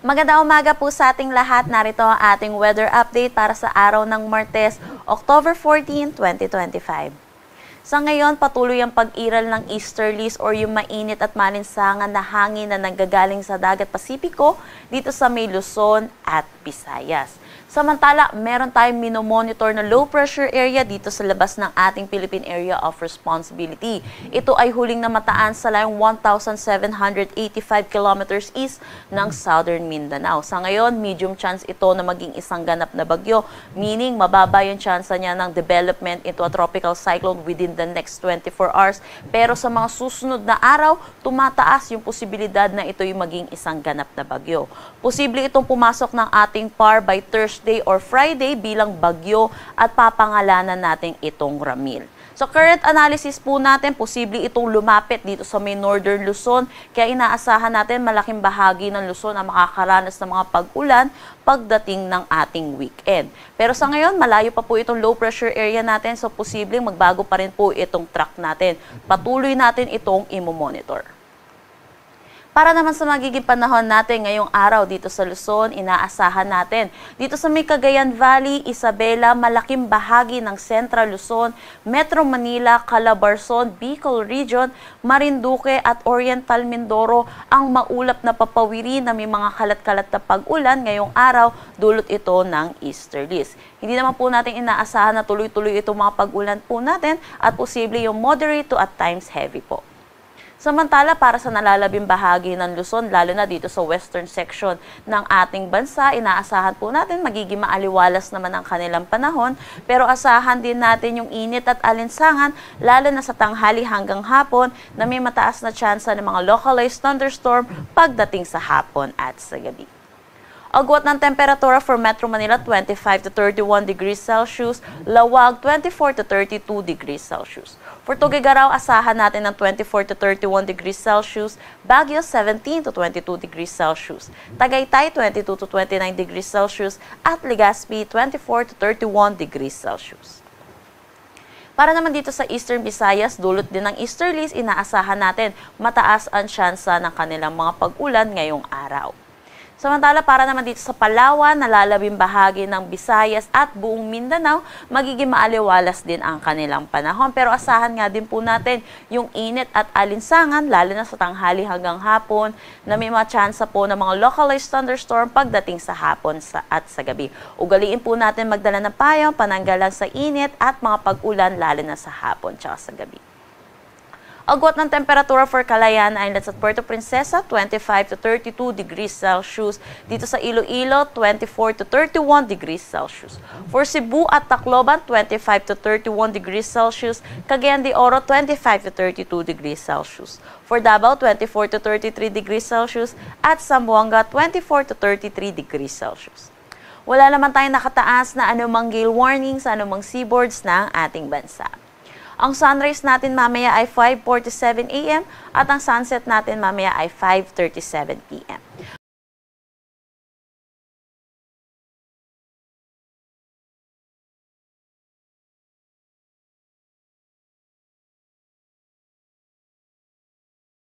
Magandang umaga po sa ating lahat. Narito ang ating weather update para sa araw ng Martes, October 14, 2025. Sa ngayon, patuloy ang pag-iral ng easterlies or yung mainit at malinsangan na hangin na nanggagaling sa dagat Pasipiko dito sa may Luzon at Visayas. Samantala, meron tayong minomonitor na low pressure area dito sa labas ng ating Philippine Area of Responsibility. Ito ay huling namataan sa layong 1,785 kilometers east ng Southern Mindanao. Sa ngayon, medium chance ito na maging isang ganap na bagyo, meaning mababa yung chance niya ng development into a tropical cyclone within the next 24 hours. Pero sa mga susunod na araw, tumataas yung posibilidad na ito yung maging isang ganap na bagyo. Posible itong pumasok ng ating PAR by Thursday or Friday bilang bagyo at papangalanan natin itong Ramil. So current analysis po natin, posible itong lumapit dito sa may Northern Luzon, kaya inaasahan natin malaking bahagi ng Luzon ang makakaranas ng mga pag-ulan pagdating ng ating weekend. Pero sa ngayon, malayo pa po itong low pressure area natin, so posibleng magbago pa rin po itong track natin. Patuloy natin itong imo-monitor. Para naman sa magiging panahon natin ngayong araw dito sa Luzon, inaasahan natin. Dito sa may Cagayan Valley, Isabela, malaking bahagi ng Central Luzon, Metro Manila, Calabarzon, Bicol Region, Marinduque at Oriental Mindoro ang maulap na papawiri na may mga kalat-kalat na pag-ulan ngayong araw, dulot ito ng easterlies. Hindi naman po natin inaasahan na tuloy-tuloy itong mga pag-ulan po natin at posible yung moderate to at times heavy po. Samantala, para sa nalalabing bahagi ng Luzon, lalo na dito sa western section ng ating bansa, inaasahan po natin magiging maaliwalas naman ang kanilang panahon, pero asahan din natin yung init at alinsangan, lalo na sa tanghali hanggang hapon, na may mataas na tsansa ng mga localized thunderstorm pagdating sa hapon at sa gabi. Agwat ng temperatura for Metro Manila, 25 to 31 degrees Celsius, Lawag, 24 to 32 degrees Celsius. For Tuguegarao, asahan natin ng 24 to 31 degrees Celsius, Baguio, 17 to 22 degrees Celsius, Tagaytay, 22 to 29 degrees Celsius, at Legazpi, 24 to 31 degrees Celsius. Para naman dito sa Eastern Visayas, dulot din ng easterlies, inaasahan natin mataas ang tsansa ng kanilang mga pag-ulan ngayong araw. Samantala, para naman dito sa Palawan, nalalabing bahagi ng Visayas at buong Mindanao, magiging maaliwalas din ang kanilang panahon. Pero asahan nga din po natin yung init at alinsangan, lalo na sa tanghali hanggang hapon, na may mga tsansa po ng mga localized thunderstorm pagdating sa hapon at sa gabi. Ugaliin po natin magdala ng payong, pananggalan sa init at mga pag-ulan, lalo na sa hapon at sa gabi. Agwat ng temperatura for Calayan Islands at Puerto Princesa, 25 to 32 degrees Celsius. Dito sa Iloilo, 24 to 31 degrees Celsius. For Cebu at Tacloban, 25 to 31 degrees Celsius. Cagayan de Oro, 25 to 32 degrees Celsius. For Davao, 24 to 33 degrees Celsius. At Zamboanga, 24 to 33 degrees Celsius. Wala naman tayong nakataas na anumang gale warning sa anumang seaboards ng ating bansa. Ang sunrise natin mamaya ay 5:47 AM at ang sunset natin mamaya ay 5:37 PM.